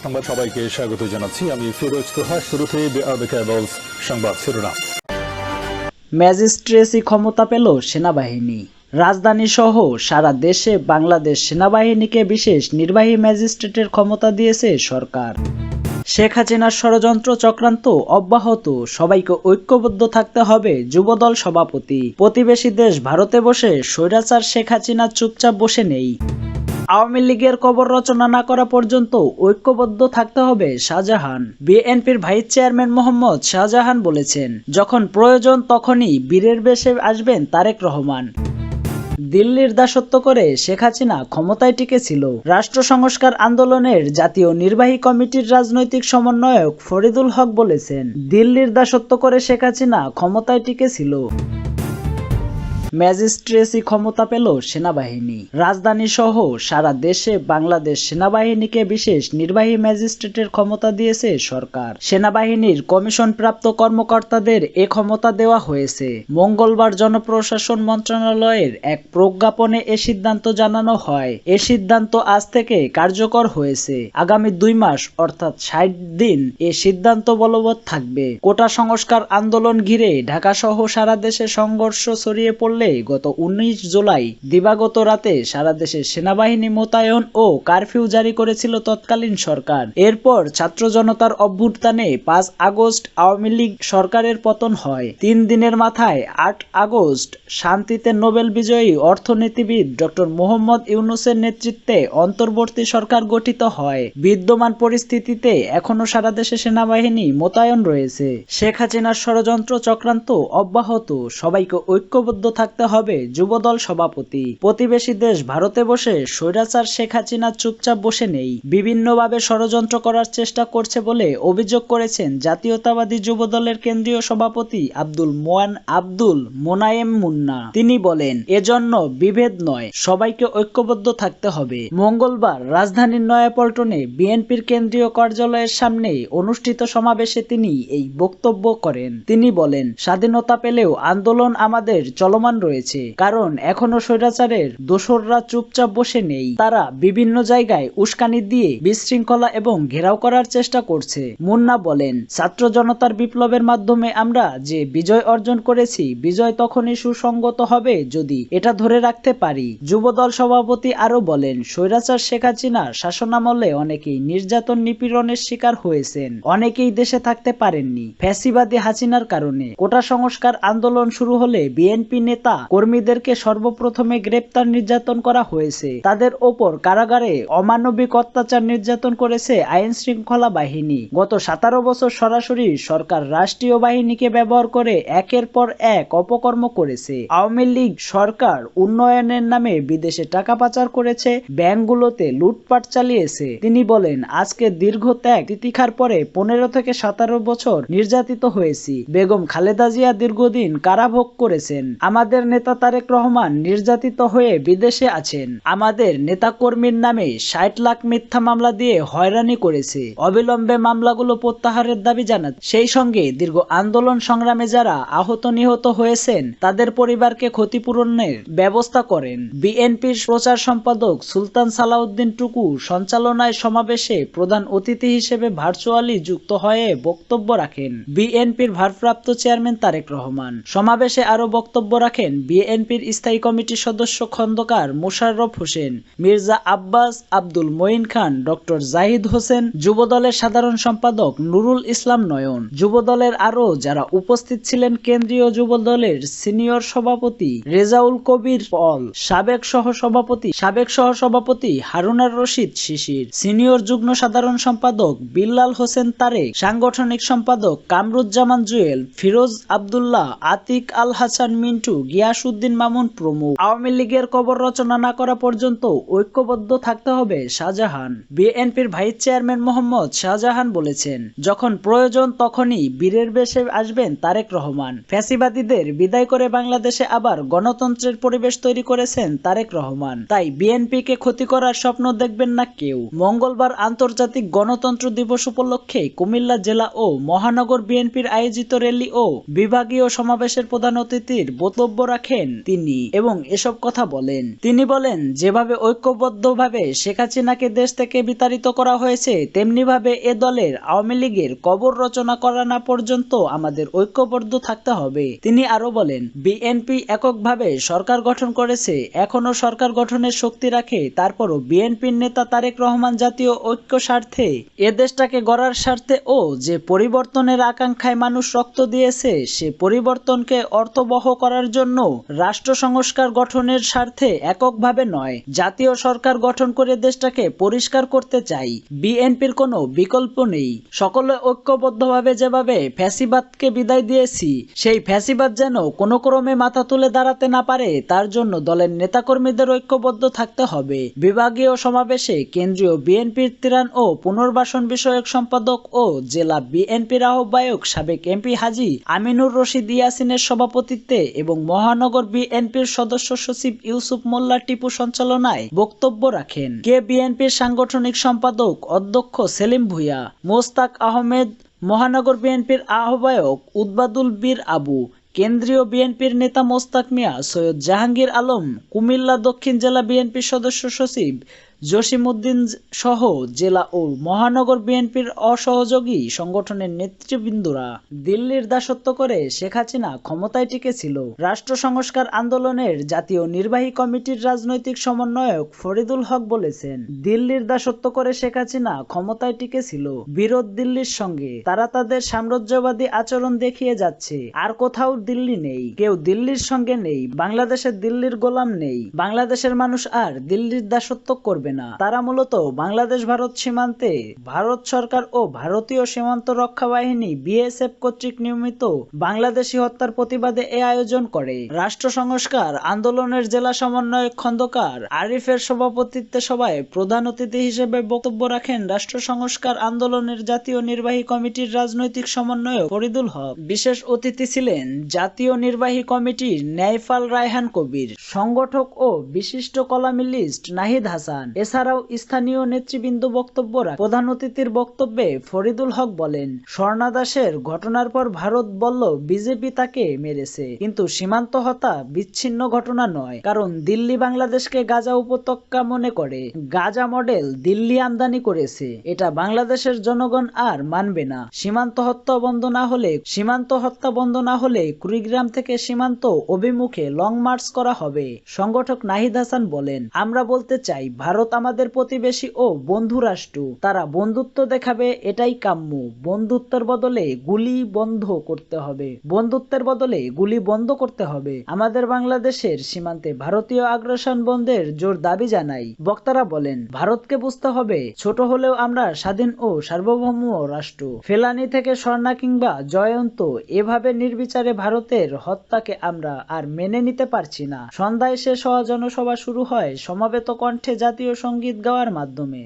সংবাদ সবাইকে স্বাগত জানাচ্ছি। আমি ফিরোজ তোহা। শুরুতে সংবাদ শিরোনাম। ম্যাজিস্ট্রেসি ক্ষমতা পেল সেনাবাহিনী। রাজধানী সহ সারা দেশে বাংলাদেশ সেনাবাহিনীকে বিশেষ নির্বাহী ম্যাজিস্ট্রেটের ক্ষমতা দিয়েছে সরকার। শেখ হাসিনার ষড়যন্ত্র চক্রান্ত অব্যাহত, সবাইকে ঐক্যবদ্ধ থাকতে হবে যুবদল সভাপতি। প্রতিবেশী দেশ ভারতে বসে স্বৈরাচার শেখ হাসিনা চুপচাপ বসে নেই। আওয়ামী লীগের কবর রচনা না করা পর্যন্ত ঐক্যবদ্ধ থাকতে হবে শাহজাহান। বিএনপির ভাইস চেয়ারম্যান মোহাম্মদ শাহজাহান বলেছেন, যখন প্রয়োজন তখনই বীরের বেশে আসবেন তারেক রহমান। দিল্লির দাসত্ব করে শেখ হাসিনা ক্ষমতায় টিকেছিল। রাষ্ট্র সংস্কার আন্দোলনের জাতীয় নির্বাহী কমিটির রাজনৈতিক সমন্বয়ক ফরিদুল হক বলেছেন, দিল্লির দাসত্ব করে শেখ হাসিনা ক্ষমতায় টিকেছিল। ম্যাজিস্ট্রেসি ক্ষমতা পেল সেনাবাহিনী। রাজধানী সহ সারা দেশে বাংলাদেশ সেনাবাহিনীকে বিশেষ নির্বাহী ম্যাজিস্ট্রেটের ক্ষমতা দিয়েছে সরকার। সেনাবাহিনীর কমিশনপ্রাপ্ত কর্মকর্তাদের এ ক্ষমতা দেওয়া হয়েছে। মঙ্গলবার জনপ্রশাসন মন্ত্রণালয়ের এক প্রজ্ঞাপনে এ সিদ্ধান্ত জানানো হয়। এ সিদ্ধান্ত আজ থেকে কার্যকর হয়েছে। আগামী 2 মাস অর্থাৎ 60 দিন এ সিদ্ধান্ত বলবৎ থাকবে। কোটা সংস্কার আন্দোলন ঘিরে ঢাকা সহ সারা দেশে সংঘর্ষ ছড়িয়ে পড়লে গত 19 জুলাই দিবাগত রাতে সারা দেশে সেনাবাহিনী মোতায়েন ও কারফিউ জারি করেছিল তৎকালীন সরকার। এরপর ছাত্র জনতার অভ্যুত্থানে 5 আগস্ট আওয়ামী লীগ সরকারের পতন হয়। 3 দিনের মাথায় 8 আগস্ট শান্তিতে নোবেল বিজয়ী অর্থনীতিবিদ ডক্টর মোহাম্মদ ইউনূসের নেতৃত্বে অন্তর্বর্তী সরকার গঠিত হয়। বিদ্যমান পরিস্থিতিতে এখনো সারা দেশে সেনাবাহিনী মোতায়েন রয়েছে। শেখ হাসিনার ষড়যন্ত্র চক্রান্ত অব্যাহত, সবাইকে ঐক্যবদ্ধ থাকতে হবে যুবদল সভাপতি। প্রতিবেশী দেশ ভারতে বসে স্বৈরাচার শেখ হাসিনা চুপচাপ বসে নেই, বিভিন্নভাবে ষড়যন্ত্র করার চেষ্টা করছে বলে অভিযোগ করেছেন জাতীয়তাবাদী যুবদলের কেন্দ্রীয় সভাপতি আব্দুল মোনায়েম মুন্না। তিনি বলেন, এজন্য বিভেদ নয়, সবাইকে ঐক্যবদ্ধ থাকতে হবে। মঙ্গলবার রাজধানীর নয়াপল্টনে বিএনপির কেন্দ্রীয় কার্যালয়ের সামনে অনুষ্ঠিত সমাবেশে তিনি এই বক্তব্য করেন। তিনি বলেন, স্বাধীনতা পেলেও আন্দোলন আমাদের চলমান রয়েছে, কারণ এখনো স্বৈরাচারের দোসররা চুপচাপ বসে নেই। তারা বিভিন্ন জায়গায় উস্কানি দিয়ে বিশৃঙ্খলা এবং ঘেরাও করার চেষ্টা করছে। মুন্না বলেন, ছাত্র জনতার বিপ্লবের মাধ্যমে আমরা যে বিজয় অর্জন করেছি, বিজয় তখনই সুসংগত হবে যদি এটা ধরে রাখতে পারি। যুবদল সভাপতি আরো বলেন, স্বৈরাচার শেখ হাসিনার শাসনামলে অনেকেই নির্যাতন নিপীড়নের শিকার হয়েছেন, অনেকেই দেশে থাকতে পারেননি ফ্যাসিবাদী হাসিনার কারণে। কোটা সংস্কার আন্দোলন শুরু হলে বিএনপি নেতা কর্মীদেরকে সর্বপ্রথমে গ্রেপ্তার নির্যাতন করা হয়েছে। তাদের ওপর কারাগারে অমানবিক অত্যাচার নির্যাতন করেছে আইন শৃঙ্খলা বাহিনী। গত 17 বছর সরাসরি সরকার রাষ্ট্রীয় বাহিনীকে ব্যবহার করে একের পর এক অপকর্ম করেছে। আওয়ামী লীগ সরকার উন্নয়নের নামে বিদেশে টাকা পাচার করেছে, ব্যাংকগুলোতে লুটপাট চালিয়েছে। তিনি বলেন, আজকে দীর্ঘ ত্যাগ তিতিক্ষার পরে 15 থেকে 17 বছর নির্যাতিত হয়েছি। বেগম খালেদা জিয়া দীর্ঘদিন কারাভোগ করেছেন। আমাদের নেতা তারেক রহমান নির্যাতিত হয়ে বিদেশে আছেন। আমাদের নেতাকর্মীর নামে 60 লাখ মিথ্যা মামলা দিয়ে হয়রানি করেছে। অবিলম্বে মামলাগুলো প্রত্যাহারের দাবি জানাচ্ছে। সেই সঙ্গে দীর্ঘ আন্দোলন সংগ্রামে যারা আহত নিহত হয়েছেন তাদের পরিবারকে ক্ষতিপূরণের ব্যবস্থা করেন। বিএনপির প্রচার সম্পাদক সুলতান সালাউদ্দিন টুকু সঞ্চালনায় সমাবেশে প্রধান অতিথি হিসেবে ভার্চুয়ালি যুক্ত হয়ে বক্তব্য রাখেন বিএনপির ভারপ্রাপ্ত চেয়ারম্যান তারেক রহমান। সমাবেশে আরো বক্তব্য রাখেন বিএনপির স্থায়ী কমিটির সদস্য খন্দকার মোশাররফ হোসেন, মির্জা আব্বাস, আব্দুল মঈন খান, ডক্টর জাহিদ হোসেন, যুবদলের সাধারণ সম্পাদক নুরুল ইসলাম নয়ন। যুবদলের আরো যারা উপস্থিত ছিলেন, কেন্দ্রীয় যুবদলের সিনিয়র সভাপতি রেজাউল কবির পল, সাবেক সহসভাপতি হারুনার রশিদ শিশির, সিনিয়র যুগ্ম সাধারণ সম্পাদক বিল্লাল হোসেন তারেক, সাংগঠনিক সম্পাদক কামরুজ্জামান জুয়েল, ফিরোজ আব্দুল্লাহ, আতিক আল হাসান মিন্টু, গিয়াসউদ্দিন মামুন প্রমুখ। আওয়ামী লীগের কবর রচনা না করা পর্যন্ত ঐক্যবদ্ধ থাকতে হবে শাহজাহান। বিএনপির ভাইস চেয়ারম্যান মোহাম্মদ শাহজাহান বলেছেন, যখন প্রয়োজন তখনই বীরের বেশে আসবেন তারেক রহমান। ফ্যাসিবাদীদের বিদায় করে বাংলাদেশে আবার গণতন্ত্রের পরিবেশ তৈরি করেছেন তারেক রহমান। তাই বিএনপিকে ক্ষতি করার স্বপ্ন দেখবেন না কেউ। মঙ্গলবার আন্তর্জাতিক গণতন্ত্র দিবস উপলক্ষে কুমিল্লা জেলা ও মহানগর বিএনপির আয়োজিত র্যালি ও বিভাগীয় সমাবেশের প্রধান অতিথির বক্তব্য রাখেন তিনি এবং এসব কথা বলেন। তিনি বলেন, যেভাবে ঐক্যবদ্ধভাবে শেখ হাসিনাকে দেশ থেকে বিতাড়িত করা হয়েছে, তেমনিভাবে এ দলের আওয়ামী লীগের কবর রচনা করা না পর্যন্ত আমাদের ঐক্যবদ্ধ থাকতে হবে। তিনি আরো বলেন, বিএনপি এককভাবে সরকার গঠন করেছে, এখনো সরকার গঠনের শক্তি রাখে, তারপরও বিএনপির নেতা তারেক রহমান জাতীয় ঐক্য স্বার্থে, এ দেশটাকে গড়ার স্বার্থে ও যে পরিবর্তনের আকাঙ্ক্ষায় মানুষ রক্ত দিয়েছে, সে পরিবর্তনকে অর্থবহ করার জন্য রাষ্ট্র সংস্কার গঠনের স্বার্থে এককভাবে নয়, জাতীয় সরকার গঠন করে দেশটাকে পরিষ্কার করতে চাই। বিএনপির কোনো বিকল্প নেই। সকলে ঐক্যবদ্ধভাবে যেভাবে ফ্যাসিবাদকে বিদায় দিয়েছি, সেই ফ্যাসিবাদ যেন কোনো ক্রমে মাথা তুলে দাঁড়াতে না পারে, তার জন্য দলের নেতাকর্মীদের ঐক্যবদ্ধ থাকতে হবে। বিভাগীয় সমাবেশে কেন্দ্রীয় বিএনপির ত্রাণ ও পুনর্বাসন বিষয়ক সম্পাদক ও জেলা বিএনপির আহ্বায়ক সাবেক এমপি হাজী আমিনুর রশিদ ইয়াসিনের সভাপতিত্বে এবং মহানগর বিএনপির সদস্য সচিব ইউসুফ মোল্লা টিপু সঞ্চালনায় বক্তব্য রাখেন। কে বিএনপির সাংগঠনিক সম্পাদক অধ্যক্ষ সেলিম ভূঁইয়া, মোস্তাক আহমেদ, মহানগর বিএনপির আহ্বায়ক উদ্বাদুল বীর আবু, কেন্দ্রীয় বিএনপির নেতা মোস্তাক মিয়া, সৈয়দ জাহাঙ্গীর আলম, কুমিল্লা দক্ষিণ জেলা বিএনপির সদস্য সচিব জসিমউদ্দিন সহ জেলা ও মহানগর বিএনপির অসহযোগী সংগঠনের নেতৃবৃন্দরা দিল্লির দাসত্ব করে শেখ হাসিনা ক্ষমতায় টিকেছিল। রাষ্ট্র সংস্কার আন্দোলনের জাতীয় নির্বাহী কমিটির রাজনৈতিক সমন্বয়ক ফরিদুল হক বলেছেন, দিল্লির দাসত্ব করে শেখ হাসিনা ক্ষমতায় টিকেছিল। বিরোধ দিল্লির সঙ্গে, তারা তাদের সাম্রাজ্যবাদী আচরণ দেখিয়ে যাচ্ছে। আর কোথাও দিল্লি নেই, কেউ দিল্লির সঙ্গে নেই, বাংলাদেশের দিল্লির গোলাম নেই। বাংলাদেশের মানুষ আর দিল্লির দাসত্ব করবে না। তারা মূলত বাংলাদেশ ভারত সীমান্তে ভারত সরকার ও ভারতীয় সীমান্ত রক্ষা বাহিনী বিএসএফ কর্তৃক নিয়মিত বাংলাদেশি হত্যার প্রতিবাদে এ আয়োজন করে। রাষ্ট্র সংস্কার আন্দোলনের জেলা সমন্বয়ক খন্দকার আরিফের সভাপতিত্বে সভায় প্রধান অতিথি হিসেবে বক্তব্য রাখেন রাষ্ট্র সংস্কার আন্দোলনের জাতীয় নির্বাহী কমিটির রাজনৈতিক সমন্বয়ক ফরিদুল হক। বিশেষ অতিথি ছিলেন জাতীয় নির্বাহী কমিটির ন্যায়ফাল রায়হান কবির, সংগঠক ও বিশিষ্ট কলামিলিস্ট নাহিদ হাসান। এছাড়াও স্থানীয় নেতৃবৃন্দ বক্তব্য রাখেন। প্রধান অতিথির বক্তব্যে ফরিদুল হক বলেন, স্বর্ণা দাসের ঘটনার পর ভারত বলল বিজেপি তাকে মেরেছে, কিন্তু সীমান্ত হত্যা বিচ্ছিন্ন ঘটনা নয়, কারণ দিল্লি বাংলাদেশকে গাজা উপত্যকা মনে করে। গাজা মডেল দিল্লি আমদানি করেছে, এটা বাংলাদেশের জনগণ আর মানবে না। সীমান্ত হত্যা বন্ধ না হলে কুড়িগ্রাম থেকে সীমান্ত অভিমুখে লং মার্চ করা হবে। সংগঠক নাহিদ হাসান বলেন, আমরা বলতে চাই, ভারত আমাদের প্রতিবেশী ও বন্ধু রাষ্ট্র, তারা বন্ধুত্ব দেখাবে, এটাই কাম্য। বন্ধুত্বের বদলে গুলি বন্ধ করতে হবে। আমাদের বাংলাদেশের সীমান্তে ভারতীয় আগ্রাসন বন্ধের জোর দাবি জানাই। বক্তারা বলেন, ভারতকে বুঝতে হবে, ছোট হলেও আমরা স্বাধীন ও সার্বভৌম রাষ্ট্র। ফেলানি থেকে স্বর্ণা কিংবা জয়ন্ত, এভাবে নির্বিচারে ভারতের হত্যাকে আমরা আর মেনে নিতে পারছি না। সন্ধ্যায় শেষ হওয়া জনসভা শুরু হয় সমাবেত কণ্ঠে জাতীয় সঙ্গীত গাওয়ার মাধ্যমে।